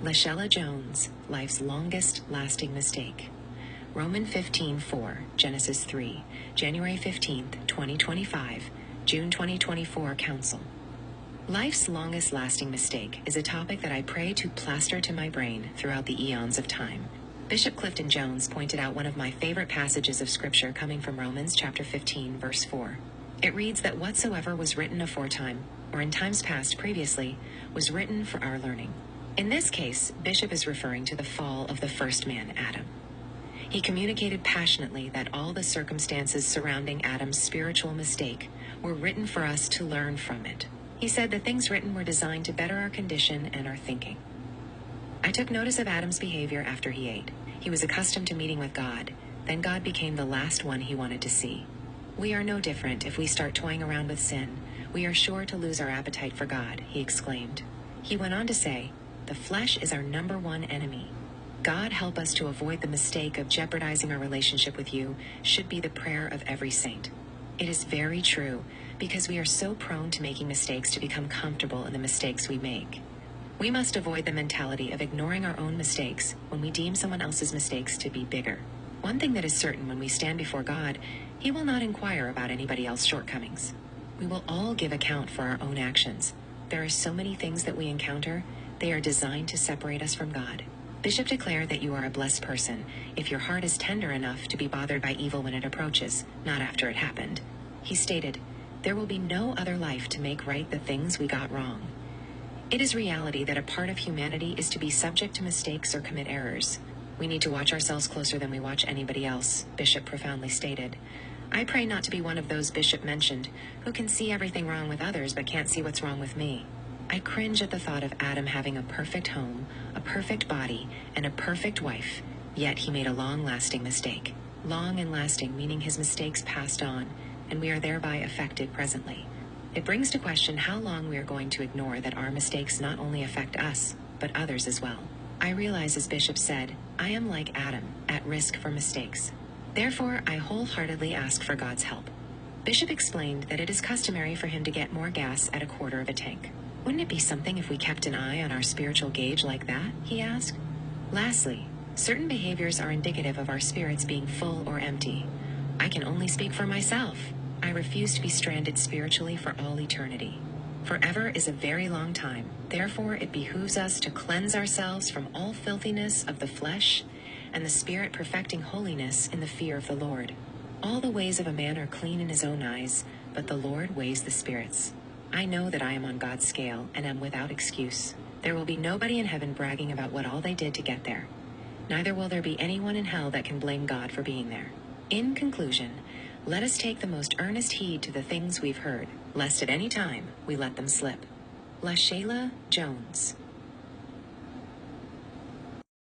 Lashella Jones, life's longest lasting mistake. Roman 15:4, Genesis 3, January 15th, 2025, June 2024 Council. Life's longest lasting mistake is a topic that I pray to plaster to my brain throughout the eons of time. Bishop Clifton Jones pointed out one of my favorite passages of scripture coming from Romans chapter 15, verse 4. It reads that whatsoever was written aforetime, or in times past previously, was written for our learning. In this case, Bishop is referring to the fall of the first man, Adam. He communicated passionately that all the circumstances surrounding Adam's spiritual mistake were written for us to learn from it. He said the things written were designed to better our condition and our thinking. I took notice of Adam's behavior after he ate. He was accustomed to meeting with God. Then God became the last one he wanted to see. We are no different if we start toying around with sin. We are sure to lose our appetite for God, he exclaimed. He went on to say, the flesh is our number one enemy. God help us to avoid the mistake of jeopardizing our relationship with you should be the prayer of every saint. It is very true, because we are so prone to making mistakes to become comfortable in the mistakes we make. We must avoid the mentality of ignoring our own mistakes when we deem someone else's mistakes to be bigger. One thing that is certain when we stand before God, he will not inquire about anybody else's shortcomings. We will all give account for our own actions. There are so many things that we encounter, they are designed to separate us from God. Bishop declared that you are a blessed person if your heart is tender enough to be bothered by evil when it approaches, not after it happened. He stated, there will be no other life to make right the things we got wrong. It is reality that a part of humanity is to be subject to mistakes or commit errors. We need to watch ourselves closer than we watch anybody else, Bishop profoundly stated. I pray not to be one of those Bishop mentioned, who can see everything wrong with others but can't see what's wrong with me. I cringe at the thought of Adam having a perfect home, a perfect body, and a perfect wife, yet he made a long-lasting mistake. Long and lasting meaning his mistakes passed on, and we are thereby affected presently. It brings to question how long we are going to ignore that our mistakes not only affect us, but others as well. I realize, as Bishop said, I am like Adam, at risk for mistakes. Therefore, I wholeheartedly ask for God's help. Bishop explained that it is customary for him to get more gas at a quarter of a tank. Wouldn't it be something if we kept an eye on our spiritual gauge like that? He asked. Lastly, certain behaviors are indicative of our spirits being full or empty. I can only speak for myself. I refuse to be stranded spiritually for all eternity. Forever is a very long time. Therefore, it behooves us to cleanse ourselves from all filthiness of the flesh and the spirit, perfecting holiness in the fear of the Lord. All the ways of a man are clean in his own eyes, but the Lord weighs the spirits. I know that I am on God's scale and am without excuse. There will be nobody in heaven bragging about what all they did to get there. Neither will there be anyone in hell that can blame God for being there. In conclusion, let us take the most earnest heed to the things we've heard, lest at any time we let them slip. Lashella Jones.